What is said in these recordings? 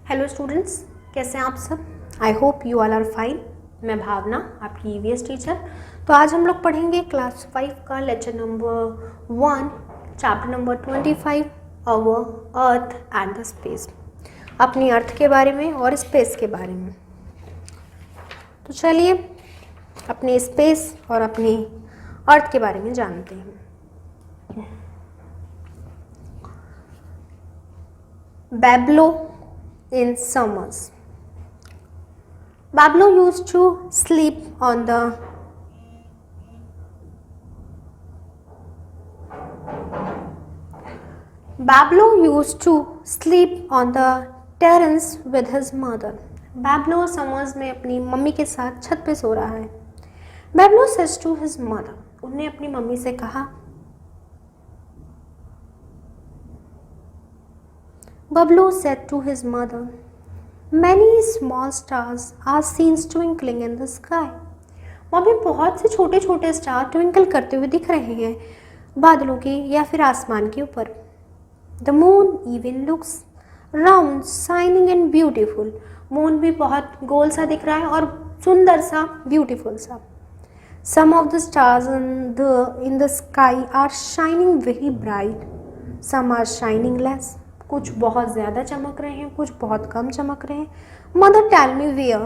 Hello students, कैसे हैं आप सब। I hope you all are fine. मैं भावना, आपकी ईवीएस टीचर। तो आज हम लोग पढ़ेंगे क्लास 5 का lecture number 1, chapter number 25, our earth and the space. अपनी अर्थ के बारे में और स्पेस के बारे में। तो चलिए अपनी स्पेस और अपनी अर्थ के बारे में जानते हैं। Bablo in summers. Bablo used to sleep on the terrace with his mother. Bablo summers में अपनी मम्मी के साथ छत पे सो रहा है। Bablo says to his mother. उन्हें अपनी मम्मी से कहा, Bablo said to his mother, Many small stars are seen twinkling in the sky. Mummy, बहुत से छोटे छोटे स्टार ट्विंकल करते हुए दिख रहे हैं बादलों के या फिर आसमान के ऊपर। The moon even looks round, shining and beautiful. Moon भी बहुत गोल सा दिख रहा है और सुंदर सा, ब्यूटीफुल सा। Some of the stars in the sky are shining very bright. Some are shining less. कुछ बहुत ज़्यादा चमक रहे हैं, कुछ बहुत कम चमक रहे हैं। Mother tell me where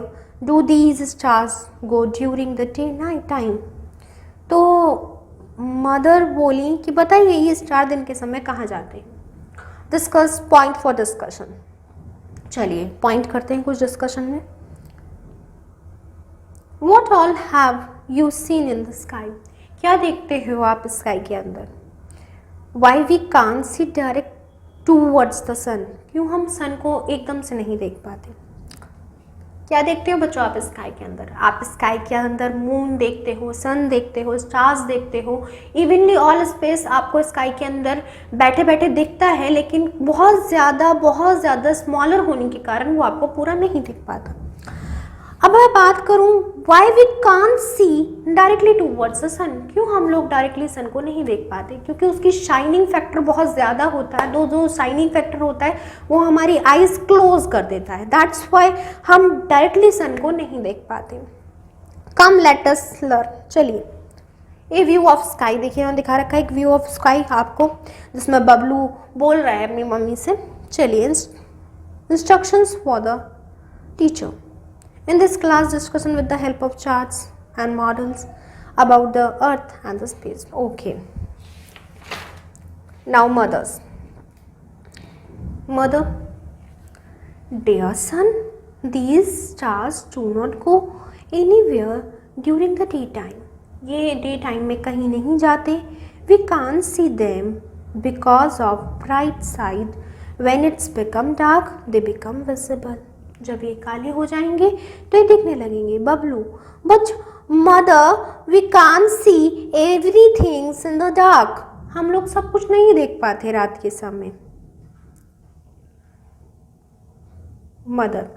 do these stars go during the day night time. तो मदर बोली कि बताइए ये स्टार दिन के समय कहाँ जाते हैं। Discuss point for discussion. चलिए पॉइंट करते हैं कुछ डिस्कशन में। What all have you seen in the sky. क्या देखते हो आप स्काई के अंदर। Why we can't see direct towards the sun. क्यों हम सन को एकदम से नहीं देख पाते। क्या देखते हो बच्चों आप स्काई के अंदर। आप स्काई के अंदर मून देखते हो, सन देखते हो, स्टार्स देखते हो। इवनली ऑल स्पेस आपको स्काई के अंदर बैठे बैठे दिखता है, लेकिन बहुत ज़्यादा स्मॉलर होने के कारण वो आपको पूरा नहीं दिख पाता। अब मैं बात करूं why we can't see directly towards the sun. क्यों हम लोग डायरेक्टली सन को नहीं देख पाते। क्योंकि उसकी शाइनिंग फैक्टर बहुत ज़्यादा होता है। जो शाइनिंग फैक्टर होता है वो हमारी आईज क्लोज कर देता है। दैट्स वाई हम डायरेक्टली सन को नहीं देख पाते। कम लेट अस लर्न। चलिए ए व्यू ऑफ स्काई देखिए, मैं दिखा रखा है एक व्यू ऑफ स्काई आपको, जिसमें बबलू बोल रहा है अपनी मम्मी से। चलिए instructions for the teacher. In this class, discussion with the help of charts and models about the earth and the space. Okay. Now mothers. Mother, dear son, these stars do not go anywhere during the daytime. ये daytime में कहीं नहीं जाते. We can't see them because of bright side. When it's become dark, they become visible. जब ये काले हो जाएंगे तो ये दिखने लगेंगे। Bablu, but mother we can't see everything in the dark. हम लोग सब कुछ नहीं देख पाते रात के समय। Mother,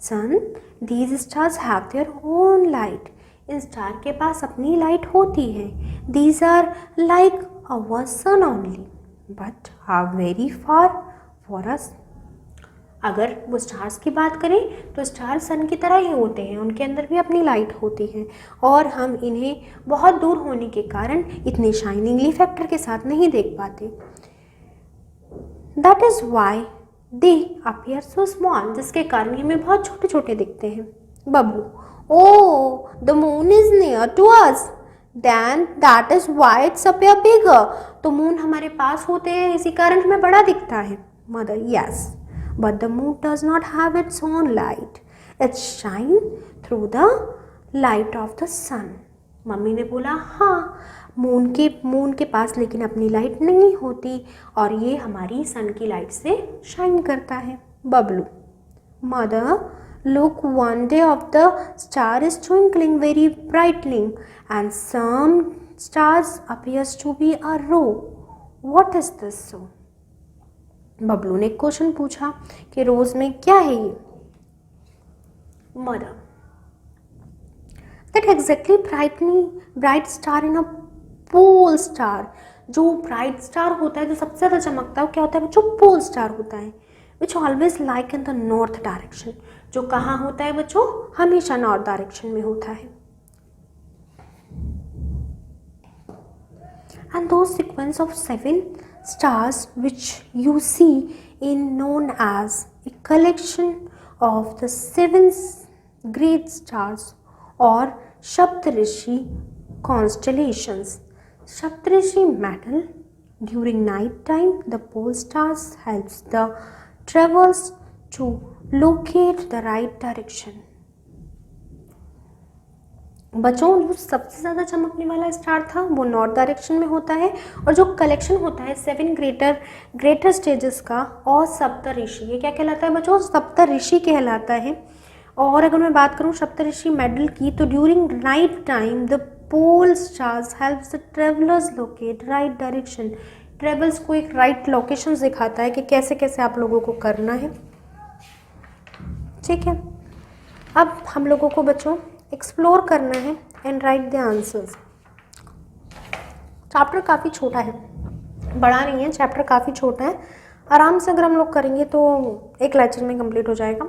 son, these stars have their own light. इन स्टार के पास अपनी लाइट होती है। These are like our sun only but are very far for us. अगर वो स्टार्स की बात करें तो स्टार सन की तरह ही होते हैं, उनके अंदर भी अपनी लाइट होती है और हम इन्हें बहुत दूर होने के कारण इतने शाइनिंगली फैक्टर के साथ नहीं देख पाते। That is why they appear so small. जिसके कारण ये हमें बहुत छोटे छोटे दिखते हैं। Bablu, oh the moon is near to us then that is why it's appear bigger. तो मून हमारे पास होते हैं, इसी कारण हमें बड़ा दिखता है। Mother, yes but the moon does not have its own light. It shines through the light of the sun. Mummy ने बोला हाँ, मून के पास लेकिन अपनी लाइट नहीं होती और ये हमारी सन की लाइट से शाइन करता है। Bablu, mother, look, one day of the star is twinkling very brightly and some stars appears to be a row. What is this so? Bablu ने क्वेश्चन पूछा कि रोज में क्या है ये। Mother, that exactly bright star in a pole star. जो bright star होता है, जो सबसे ज़्यादा चमकता है, वो क्या होता है बच्चों, पोल स्टार होता है। Which always like in the north direction, जो कहाँ होता है बच्चों, हमेशा नॉर्थ डायरेक्शन में होता है। And those sequence of 7 stars which you see in known as a collection of the 7 great stars or Saptarishi constellations. Saptarishi metal during night time. The pole stars helps the travelers to locate the right direction. बच्चों जो सबसे ज़्यादा चमकने वाला star था वो north direction में होता है, और जो कलेक्शन होता है 7 ग्रेटर स्टेजेस का और सप्तऋषि, ये क्या कहलाता है बच्चों, सप्तऋषि कहलाता है। और अगर मैं बात करूँ सप्तऋषि मेडल की, तो during night time the pole stars helps the travellers locate right direction. Travels को एक राइट लोकेशन दिखाता है कि कैसे कैसे आप लोगों को करना है। ठीक है, अब हम लोगों को बच्चों एक्सप्लोर करना है and write the answers. Chapter काफ़ी छोटा है, बड़ा नहीं है, चैप्टर काफ़ी छोटा है। आराम से अगर हम लोग करेंगे तो एक लेक्चर में कंप्लीट हो जाएगा।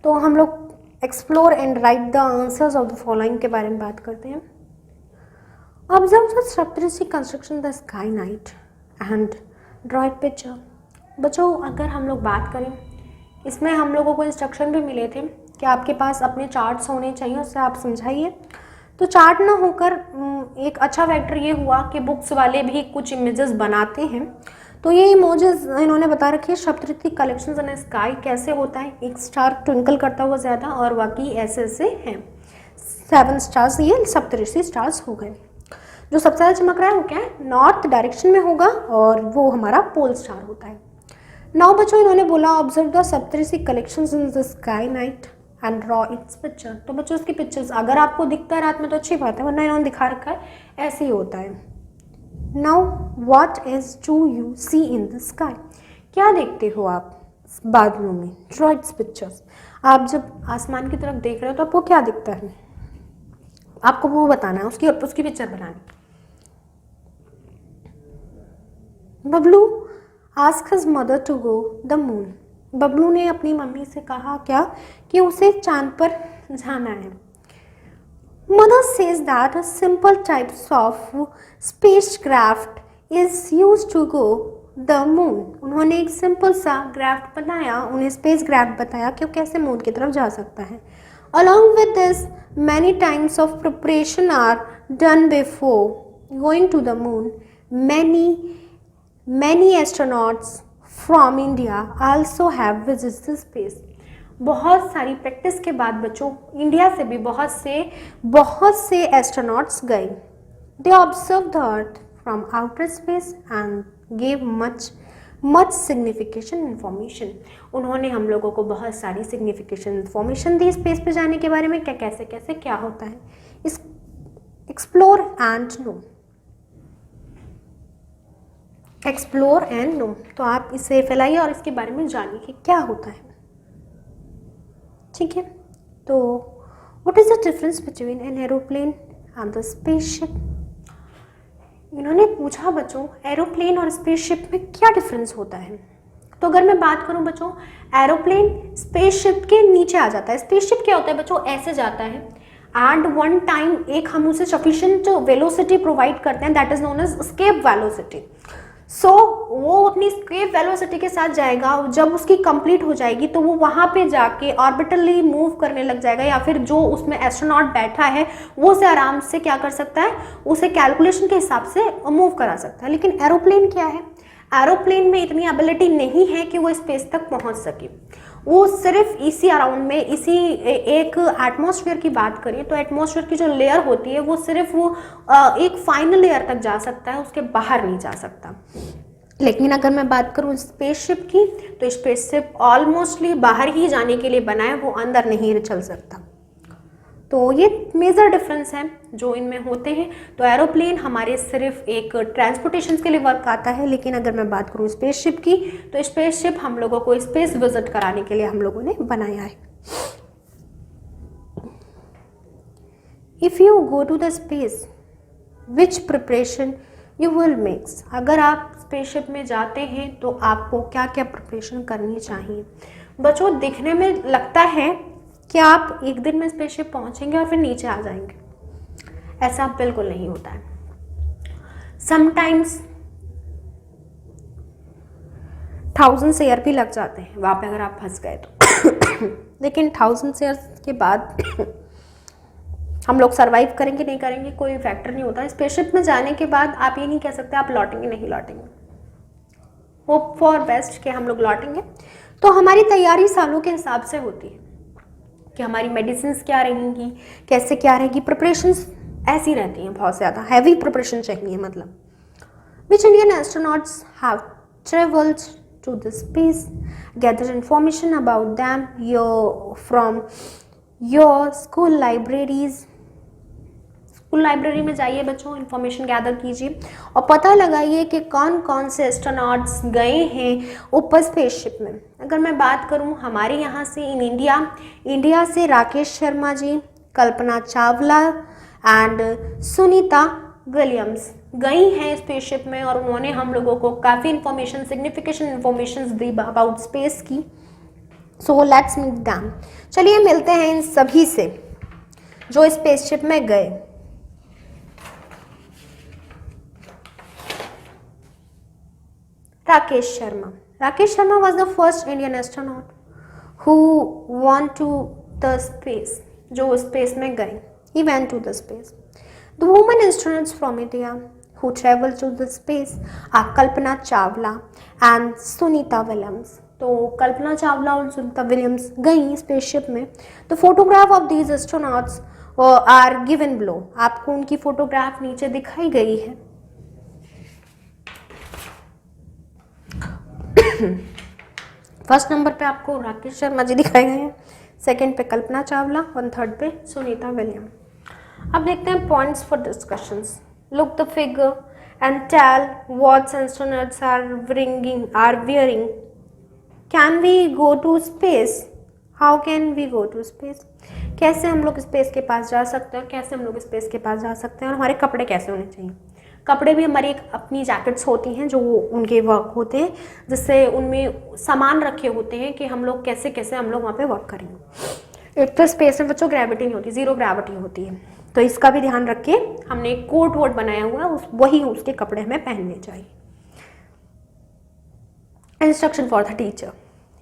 तो हम लोग explore and write the answers of the following के बारे में बात करते हैं। Observe the Saptarishi construction the sky night and draw it picture. बच्चों अगर हम लोग बात करें, इसमें हम लोगों को इंस्ट्रक्शन भी मिले थे कि आपके पास अपने चार्ट्स होने चाहिए, उससे आप समझाइए। तो चार्ट ना होकर एक अच्छा फैक्टर ये हुआ कि बुक्स वाले भी कुछ इमेजेस बनाते हैं। तो ये इमेजेस इन्होंने बता रखी है सप्तऋषि कलेक्शंस इन स्काई कैसे होता है, एक स्टार ट्विंकल करता हुआ ज़्यादा और बाकी ऐसे ऐसे हैं 7 स्टार्स, ये सप्तऋषि स्टार्स हो गए। जो सबसे ज़्यादा चमक रहा है वो क्या है, नॉर्थ डायरेक्शन में होगा और वो हमारा पोल स्टार होता है। नाउ बच्चों इन्होंने बोला observe the Saptarishi collections in the sky night and draw it's picture. तो बच्चों उसकी पिक्चर्स अगर आपको दिखता है रात में तो अच्छी बात है, वरना इन्होंने दिखा रखा है ऐसे ही होता है। Now what is do you see in the sky, क्या देखते हो आप बादलों में, ड्रॉ इट्स पिक्चर्स। आप जब आसमान की तरफ देख रहे हो तो आपको क्या दिखता है, आपको वो बताना है, उसकी पिक्चर बनानी। Bablu ask his mother to go the moon. Bablu ने अपनी मम्मी से कहा क्या कि उसे चांद पर जाना है। Mother says that a simple types of spacecraft is used to go the moon. उन्होंने एक सिंपल सा क्राफ्ट बनाया, उन्हें स्पेस क्राफ्ट बताया कि वो कैसे मून की तरफ जा सकता है। Along with this, many times of preparation are done before going to the moon. Many astronauts from India also have visited the space. बहुत सारी प्रैक्टिस के बाद बच्चों इंडिया से भी बहुत से एस्ट्रोनॉट्स गए। They observed the Earth from outer space and gave much significant information. उन्होंने हम लोगों को बहुत सारी significant information दी स्पेस पे जाने के बारे में, क्या कैसे कैसे क्या होता है। इस एक्सप्लोर एंड नो, तो आप इसे फैलाइए और इसके बारे में जानिए कि क्या होता है। ठीक है, तो what is the difference between an aeroplane and the spaceship. इन्होंने पूछा बच्चों एरोप्लेन और स्पेसशिप में क्या डिफरेंस होता है। तो अगर मैं बात करूं बच्चों, एरोप्लेन स्पेसशिप के नीचे आ जाता है। स्पेसशिप क्या होता है बच्चों, ऐसे जाता है एंड वन टाइम एक हम उसे सफिशिएंट वेलोसिटी प्रोवाइड करते हैं, that is known as escape velocity. So वो अपनी एस्केप वेलोसिटी के साथ जाएगा, जब उसकी कंप्लीट हो जाएगी तो वो वहाँ पे जाके ऑर्बिटली मूव करने लग जाएगा, या फिर जो उसमें एस्ट्रोनॉट बैठा है वो उसे आराम से क्या कर सकता है, उसे कैलकुलेशन के हिसाब से मूव करा सकता है। लेकिन एरोप्लेन क्या है, एरोप्लेन में इतनी एबिलिटी नहीं है कि वो स्पेस तक पहुँच सके। वो सिर्फ इसी अराउंड में, इसी एक एटमॉस्फेयर की बात करें तो एटमॉस्फेयर की जो लेयर होती है वो सिर्फ वो एक फाइनल लेयर तक जा सकता है, उसके बाहर नहीं जा सकता। लेकिन अगर मैं बात करूँ स्पेसशिप की, तो स्पेसशिप ऑलमोस्टली बाहर ही जाने के लिए बना है, वो अंदर नहीं चल सकता। तो ये मेजर डिफरेंस है जो इनमें होते हैं। तो एरोप्लेन हमारे सिर्फ एक ट्रांसपोर्टेशन के लिए वर्क आता है, लेकिन अगर मैं बात करूँ स्पेसशिप की, तो स्पेसशिप हम लोगों को स्पेस विजिट कराने के लिए हम लोगों ने बनाया है। If you go to the space which preparation you will makes, अगर आप स्पेसशिप में जाते हैं तो आपको क्या क्या प्रिपरेशन करनी चाहिए। बच्चों, दिखने में लगता है कि आप एक दिन में स्पेसशिप पहुंचेंगे और फिर नीचे आ जाएंगे, ऐसा बिल्कुल नहीं होता है। समटाइम्स 1000 ईयर भी लग जाते हैं वहाँ पे अगर आप फंस गए तो लेकिन 1000 ईयर्स के बाद हम लोग सरवाइव करेंगे नहीं करेंगे कोई फैक्टर नहीं होता। स्पेसशिप में जाने के बाद आप ये नहीं कह सकते आप लौटेंगे नहीं लौटेंगे, होप फॉर बेस्ट कि हम लोग लौटेंगे। तो हमारी तैयारी सालों के हिसाब से होती है कि हमारी मेडिसिन क्या रहेंगी, कैसे क्या रहेगी, प्रिपरेशंस ऐसी रहती हैं, बहुत ज़्यादा हैवी प्रिपरेशन चाहिए। मतलब which Indian astronauts have travelled to the space, gather information about them from your school libraries। School library में जाइए बच्चों, इंफॉर्मेशन गैदर कीजिए और पता लगाइए कि कौन कौन से एस्ट्रोनॉट्स गए हैं ऊपर स्पेसशिप में। अगर मैं बात करूं हमारे यहाँ से इन इंडिया से राकेश शर्मा जी, कल्पना चावला एंड सुनीता विलियम्स गई हैं स्पेसशिप में और उन्होंने हम लोगों को काफ़ी इंफॉर्मेशन, सिग्निफिकेशन इंफॉर्मेशन दी अबाउट स्पेस की। So let's meet them. चलिए मिलते हैं इन सभी से जो स्पेसशिप में गए। Rakesh Sharma was the first Indian astronaut who went to the space, जो स्पेस में गए। He went to the space. The women astronauts from India who traveled to the space are Kalpana Chawla and Sunita Williams। तो कल्पना चावला और Sunita Williams गई spaceship में। The photograph of these astronauts are given below। आपको उनकी photograph नीचे दिखाई गई है। फर्स्ट नंबर पे आपको राकेश शर्मा जी दिखाए गए हैं, सेकंड पे कल्पना चावला और थर्ड पे सुनीता विलियम। अब देखते हैं points for discussions. Look the figure and tell what astronauts are wearing। Can we go to space? How can we go to space? कैसे हम लोग स्पेस के पास जा सकते हैं और कैसे हम लोग स्पेस के पास जा सकते हैं और हमारे कपड़े कैसे होने चाहिए। कपड़े भी हमारी एक अपनी जैकेट्स होती हैं जो उनके वर्क होते हैं, जिससे उनमें सामान रखे होते हैं कि हम लोग कैसे कैसे हम लोग वहाँ पे वर्क करेंगे। एक तो स्पेस में बच्चों ग्रेविटी नहीं होती, जीरो ग्रेविटी होती है, तो इसका भी ध्यान रख के हमने एक कोट वोट बनाया हुआ है, वही उसके कपड़े हमें पहनने चाहिए। Instruction for the teacher.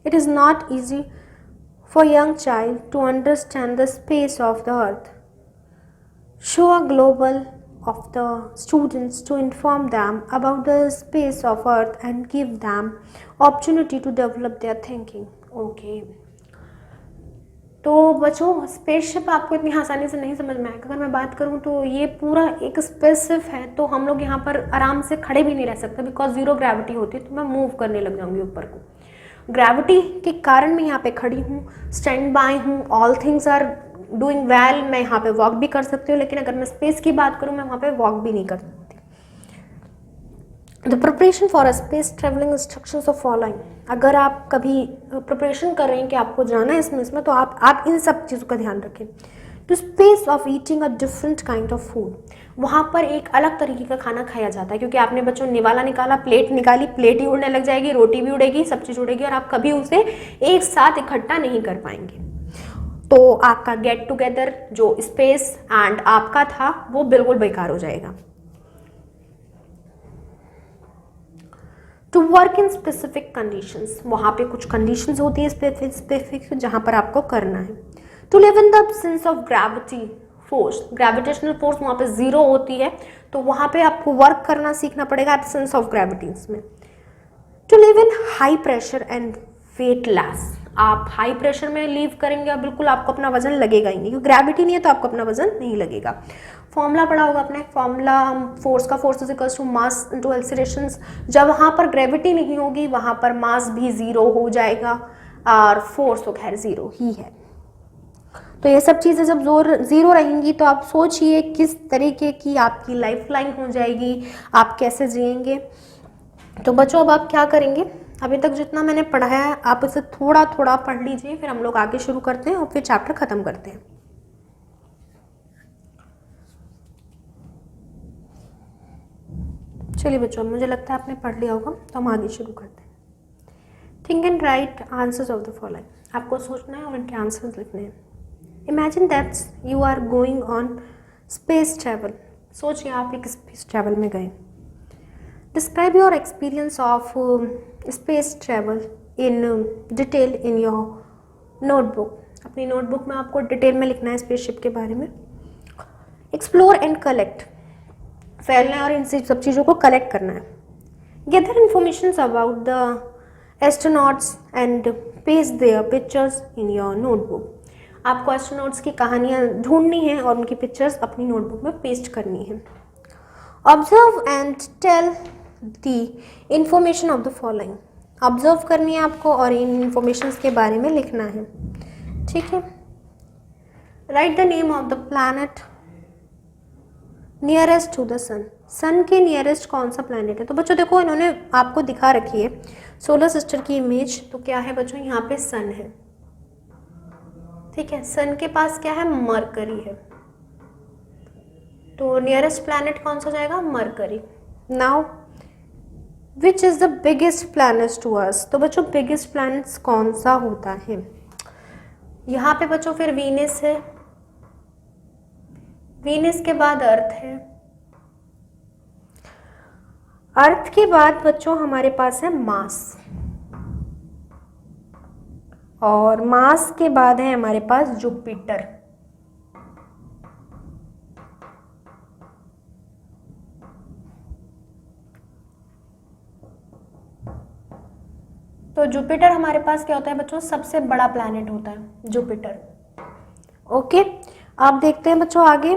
It is not easy for young child to understand the space of the earth. Show a global of the students to inform them about the space of earth and give them opportunity to develop their thinking। okay। तो बच्चों spaceship आपको इतनी आसानी से नहीं समझ में आएगा। अगर मैं बात करूं तो ये पूरा एक स्पेसशिप है, तो हम लोग यहाँ पर आराम से खड़े भी नहीं रह सकते बिकॉज जीरो ग्रेविटी होती है, तो मैं मूव करने लग जाऊंगी ऊपर को। ग्रेविटी के कारण मैं यहाँ पे खड़ी हूँ, स्टैंड बाय हूँ, all things are doing well, मैं यहाँ पे वॉक भी कर सकती हूँ, लेकिन अगर मैं स्पेस की बात करूँ मैं वहाँ पे वॉक भी नहीं कर सकती। The preparation for a space travelling instructions of following. अगर आप कभी प्रिपरेशन कर रहे हैं कि आपको जाना है इसमें तो आप इन सब चीज़ों का ध्यान रखें। To space of eating a different kind of food. वहाँ पर एक अलग तरीके का खाना खाया जाता है, क्योंकि आपने बच्चों निवाला निकाला, प्लेट निकाली, प्लेट ही उड़ने लग जाएगी, रोटी भी उड़ेगी, सब चीज़ उड़ेगी और आप कभी उसे एक साथ इकट्ठा नहीं कर पाएंगे। तो आपका गेट टुगेदर जो स्पेस एंड आपका था वो बिल्कुल बेकार हो जाएगा। To work in specific conditions. वहाँ पे कुछ कंडीशंस होती है स्पेसिफिक जहाँ पर आपको करना है। To live in the absence of gravity force. Gravitational force वहाँ पे जीरो होती है, तो वहाँ पे आपको वर्क करना सीखना पड़ेगा एब्सेंस ऑफ ग्रेविटी में। To live in high pressure and weightless. आप हाई प्रेशर में लीव करेंगे और बिल्कुल आपको अपना वजन लगेगा ही नहीं, क्योंकि ग्रेविटी नहीं है तो आपको अपना वजन नहीं लगेगा। फॉर्मूला पढ़ा होगा आपने, फॉर्मूला फोर्स का, force is equals to mass into accelerations. जब वहाँ पर ग्रेविटी नहीं होगी वहाँ पर मास भी जीरो हो जाएगा और फोर्स तो खैर जीरो ही है। तो ये सब चीज़ें जब जीरो रहेंगी तो आप सोचिए किस तरीके की आपकी लाइफ लाइन हो जाएगी, आप कैसे जिएंगे। तो बच्चों अब आप क्या करेंगे, अभी तक जितना मैंने पढ़ाया है आप इसे थोड़ा थोड़ा पढ़ लीजिए, फिर हम लोग आगे शुरू करते हैं और फिर चैप्टर खत्म करते हैं। चलिए बच्चों, मुझे लगता है आपने पढ़ लिया होगा, तो हम आगे शुरू करते हैं। Think and write answers of the following. आपको सोचना है और इनके आंसर्स लिखने हैं। Imagine that you are going on space travel. सोचिए आप एक स्पेस ट्रैवल में गए। Describe your experience of space travel in detail in your notebook. अपनी नोटबुक में आपको डिटेल में लिखना है स्पेसशिप के बारे में। एक्सप्लोर एंड कलेक्ट, फैलना है और इन सब चीज़ों को कलेक्ट करना है। Gather information about the astronauts and paste their pictures in your notebook. आपको एस्ट्रोनॉट्स की कहानियाँ ढूंढनी है और उनकी पिक्चर्स अपनी नोटबुक में पेस्ट करनी है। Observe and tell the information of the following. Observe करनी है आपको और इन इंफॉर्मेशन के बारे में लिखना है, ठीक है। Right the name of the planet nearest to the sun. Sun के नियरेस्ट कौन सा प्लैनेट है? तो बच्चों देखो, इन्होंने आपको दिखा रखी है सोलर सिस्टर की इमेज। तो क्या है बच्चों, यहाँ पे सन है, ठीक है। सन के पास क्या है? मरकरी है। तो नियरेस्ट प्लैनेट कौन सा जाएगा? Mercury. Now which is the biggest planet to us. तो बच्चों बिगेस्ट प्लैनेट कौन सा होता है? यहाँ पे बच्चों फिर वीनस है, वीनस के बाद अर्थ है, अर्थ के बाद बच्चों हमारे पास है मार्स, और मार्स के बाद है हमारे पास जुपिटर। तो जुपिटर हमारे पास क्या होता है बच्चों? सबसे बड़ा प्लैनेट होता है जुपिटर। ओके, आप देखते हैं बच्चों आगे।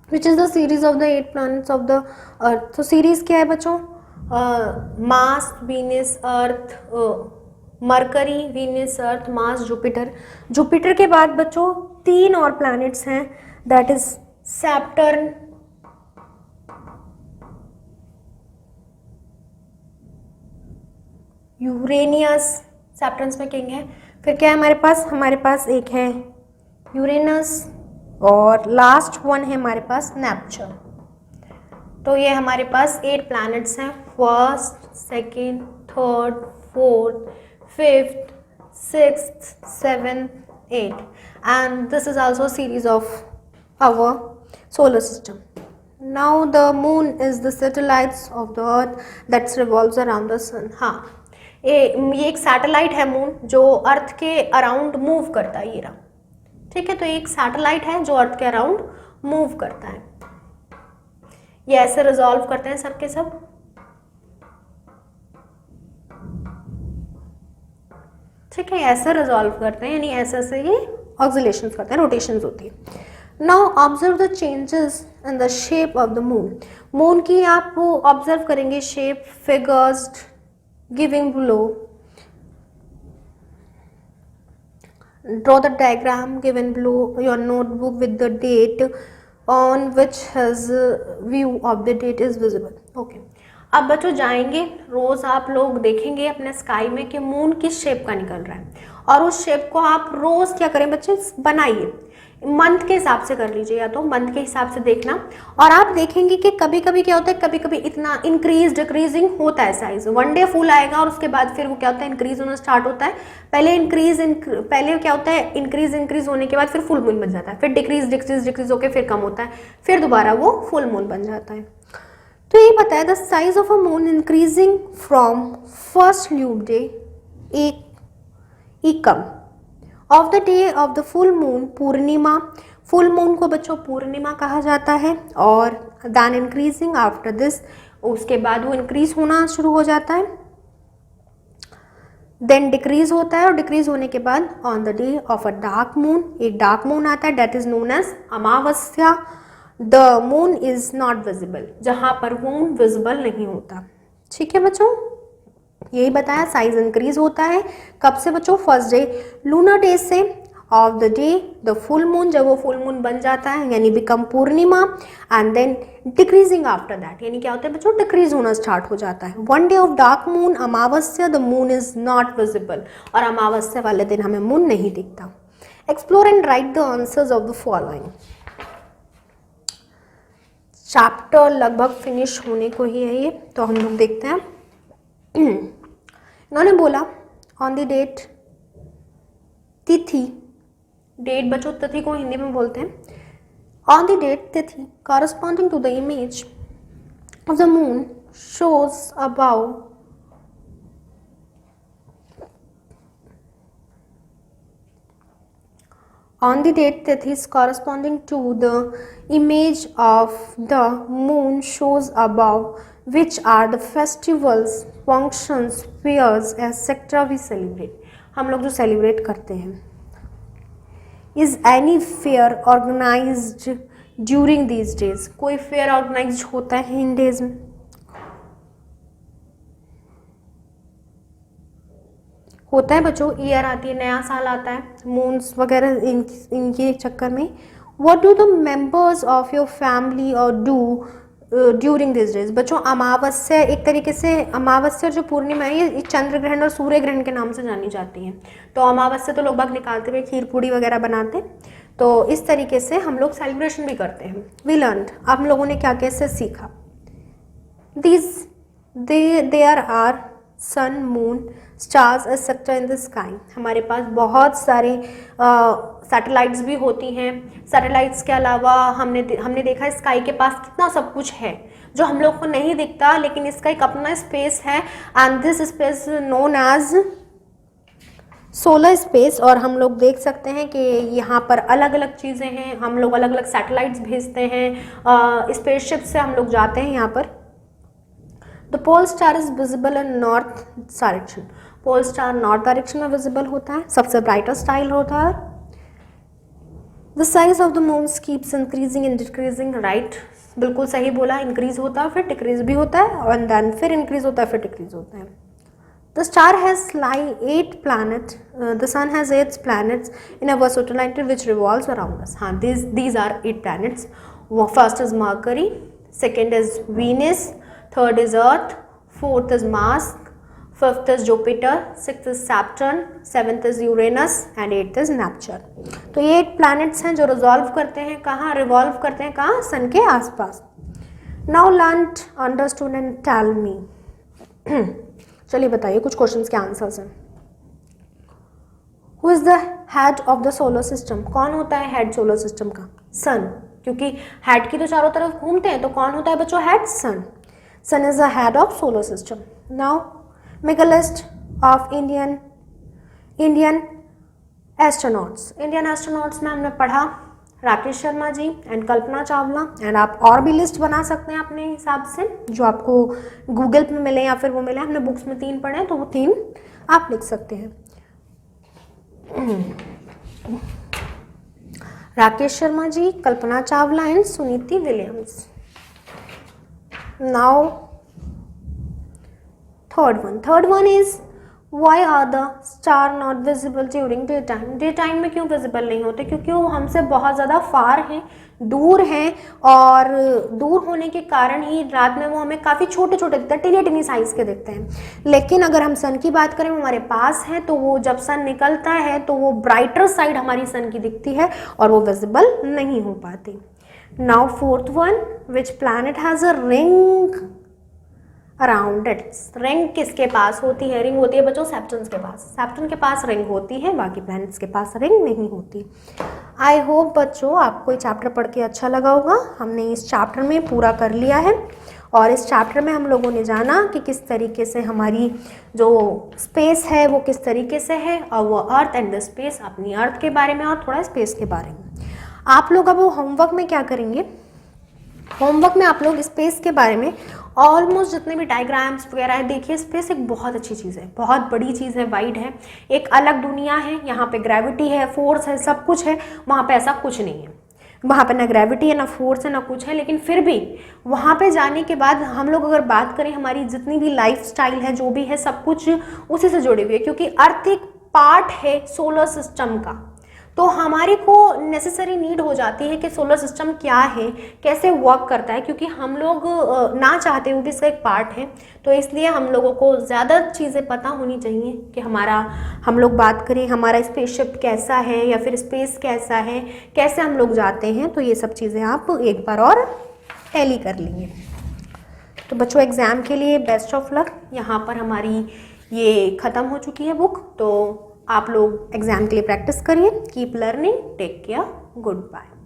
विच is the series of the 8 planets of the अर्थ। तो सीरीज क्या है बच्चों? मार्स, वीनस, अर्थ, मरकरी, वीनस, अर्थ, मार्स, जुपिटर। जुपिटर के बाद बच्चों 3 और प्लैनेट्स हैं, that is Saturn, Uranus, Saturn में किंग है। फिर क्या है हमारे पास? हमारे पास एक है यूरेनस और लास्ट वन है हमारे पास नेपच्यून। तो ये हमारे पास 8 प्लैनेट्स हैं, first, second, third, fourth, fifth, sixth, 7, 8 and this is also a series of our solar system. Now the moon is the satellites of the earth that revolves around the sun. हाँ, ये एक satellite है moon, जो अर्थ के around move करता है, ये रहा, ठीक है। तो एक सैटेलाइट है जो अर्थ के अराउंड मूव करता है। ये ऐसे रिजॉल्व करते हैं सब के सब, ठीक है, ऐसे रिजॉल्व करते हैं, यानी ऐसे ऐसे ये ऑक्सिलेशंस करते हैं, रोटेशंस होती है। Now observe the changes in the shape of the moon. Moon की आप ऑब्जर्व करेंगे shape, figures giving below. Draw the diagram given below your notebook with the date on which his view of the date is visible. Okay. अब बच्चों जाएंगे, रोज आप लोग देखेंगे अपने स्काई में कि मून किस शेप का निकल रहा है, और उस शेप को आप रोज क्या करें बच्चे? बनाइए, मंथ के हिसाब से कर लीजिए, या तो मंथ के हिसाब से देखना। और आप देखेंगे कि कभी कभी क्या होता है, कभी कभी इतना इंक्रीज डिक्रीजिंग होता है साइज। वन डे फुल आएगा और उसके बाद फिर वो क्या होता है, इंक्रीज होना स्टार्ट होता है। पहले क्या होता है, इंक्रीज होने के बाद फिर फुल मून बन जाता है, फिर डिक्रीज होकर फिर कम होता है, फिर दोबारा वो फुल मून बन जाता है। तो ये बताया the size of a moon increasing from first ल्यूब day ekam of the day of the full moon Purnima. Full moon को बच्चों पूर्णिमा कहा जाता है। और देन इंक्रीजिंग आफ्टर दिस, उसके बाद वो इंक्रीज होना शुरू हो जाता है, देन डिक्रीज होता है, और डिक्रीज होने के बाद on the day of a dark moon, एक डार्क मून आता है, date is known as Amavasya. The moon is not visible, जहां पर मून विजिबल नहीं होता, ठीक है बच्चों। यही बताया, साइज इंक्रीज होता है कब से बच्चों? फर्स्ट डे लूनर डे से, of the day the full moon, जब वो फुल मून बन जाता है यानी बिकम पूर्णिमा, and then decreasing after that, यानी क्या होता है बच्चों? डिक्रीज होना स्टार्ट हो जाता है। One day of dark moon Amavasya, the moon is not visible, और अमावस्या वाले दिन हमें मून नहीं दिखता। Explore and write the answers of the following. Chapter लगभग फिनिश होने को ही है ये, तो हम लोग देखते हैं। इन्होंने बोला ऑन द डेट, तिथि, डेट बच्चों तिथि को हिंदी में बोलते हैं, ऑन द डेट तिथि corresponding to the image of the moon shows above on the date tithis corresponding to the image of the moon shows above, which are the festivals, functions, fairs etc. we celebrate, हम लोग जो celebrate करते हैं। Is any fair organized during these days, कोई fair organise होता है इन days में? होता है बच्चों, ईयर आती है, नया साल आता है, मून्स वगैरह इनके चक्कर में। What do the members of your family और डू ड्यूरिंग दिस डेज? बच्चों अमावस्या, एक तरीके से अमावस्या जो पूर्णिमा है ये चंद्र ग्रहण और सूर्य ग्रहण के नाम से जानी जाती है। तो अमावस्या तो लोग बाग निकालते हुए खीर पूड़ी वगैरह बनाते हैं, तो इस तरीके से हम लोग सेलिब्रेशन भी करते हैं। वी लर्न, हम लोगों ने क्या कैसे सीखा। There are sun, moon, stars etcetera in the sky, हमारे पास बहुत सारे सैटेलाइट्स भी होती हैं। सैटेलाइट्स के अलावा हमने देखा स्काई के पास कितना सब कुछ है जो हम लोग को नहीं दिखता, लेकिन इसका एक अपना स्पेस है and this space known as solar space. और हम लोग देख सकते हैं कि यहाँ पर अलग अलग चीज़ें हैं, हम लोग अलग अलग सैटेलाइट्स भेजते हैं, स्पेसशिप से हम लोग जाते हैं यहाँ पर। The pole star is visible in north direction, pole star north direction में विजिबल होता है, सबसे ब्राइटर स्टाइल होता है। The size of the moons keeps increasing and decreasing, right, बिल्कुल सही बोला, इंक्रीज होता है फिर डिक्रीज भी होता है और देन फिर इंक्रीज होता है फिर डिक्रीज होता है। The star has lie 8 planet, the sun has 8 planets in our solar system which revolves around us। हाँ, these are 8 planets। First is mercury, second is Venus, third is earth, fourth is Mars, fifth is Jupiter, sixth is Saturn, seventh is Uranus and eighth is Neptune. तो ये 8 planets हैं जो resolve करते हैं कहाँ, revolve करते हैं कहाँ, सन के आसपास। Now learn, understood and tell me. चलिए बताइए कुछ क्वेश्चंस के आंसर्स हैं। Who is the head of the solar system, कौन होता है हेड सोलर सिस्टम का? सन, क्योंकि हेड की तो चारों तरफ घूमते हैं, तो कौन होता है बच्चों head? Sun. Sun is the head of solar system. Now make a list of Indian astronauts. Indian astronauts में हमने पढ़ा राकेश शर्मा जी एंड कल्पना चावला, एंड आप और भी लिस्ट बना सकते हैं अपने हिसाब से जो आपको गूगल पे मिले या फिर वो मिले। हमने बुक्स में 3 पढ़े हैं तो वो 3 आप लिख सकते हैं। Rakesh Sharma ji, Kalpana Chawla and Suniti Williams. Now third one is why are the star not visible during day time. Day time में क्यों विजिबल नहीं होते? क्योंकि वो हमसे बहुत ज़्यादा फार हैं, दूर हैं, और दूर होने के कारण ही रात में वो हमें काफ़ी छोटे छोटे दिखते हैं, टिनी टिनी साइज़ के दिखते हैं। लेकिन अगर हम सन की बात करें, वो हमारे पास है, तो वो जब सन निकलता है तो वो ब्राइटर साइड हमारी सन की दिखती है और वो विजिबल नहीं हो पाती। Now fourth one, which planet has a ring around it. Ring किसके पास होती है? रिंग होती है बच्चों सैटर्न के पास। सैटर्न के पास रिंग होती है, बाकी प्लैनेट्स के पास रिंग नहीं होती। आई होप बच्चों आपको ये चैप्टर पढ़ के अच्छा लगा होगा। हमने इस चैप्टर में पूरा कर लिया है और इस चैप्टर में हम लोगों ने जाना कि किस तरीके से हमारी जो स्पेस है वो किस तरीके से है, और वो अर्थ एंड द स्पेस, अपनी अर्थ के बारे में और थोड़ा स्पेस के बारे में। आप लोग अब वो होमवर्क में क्या करेंगे? होमवर्क में आप लोग स्पेस के बारे में ऑलमोस्ट जितने भी डायग्राम्स वगैरह है, देखिए स्पेस एक बहुत अच्छी चीज़ है, बहुत बड़ी चीज़ है, वाइड है, एक अलग दुनिया है। यहाँ पे ग्रेविटी है, फोर्स है, सब कुछ है। वहाँ पे ऐसा कुछ नहीं है, वहाँ पे ना ग्रेविटी है, ना फोर्स है, ना कुछ है। लेकिन फिर भी वहाँ पे जाने के बाद हम लोग अगर बात करें, हमारी जितनी भी लाइफ स्टाइल है, जो भी है, सब कुछ उसी से जुड़ी हुई है, क्योंकि अर्थ एक पार्ट है सोलर सिस्टम का। तो हमारे को नेसेसरी नीड हो जाती है कि सोलर सिस्टम क्या है, कैसे वर्क करता है, क्योंकि हम लोग ना चाहते हुए भी इसका एक पार्ट है। तो इसलिए हम लोगों को ज़्यादा चीज़ें पता होनी चाहिए कि हम लोग बात करें हमारा स्पेसशिप कैसा है या फिर स्पेस कैसा है, कैसे हम लोग जाते हैं। तो ये सब चीज़ें आप एक बार और टैली कर लेंगे। तो बच्चों एग्ज़ाम के लिए बेस्ट ऑफ लक। यहाँ पर हमारी ये ख़त्म हो चुकी है बुक, तो आप लोग एग्ज़ाम के लिए प्रैक्टिस करिए। Keep learning, take care, good bye.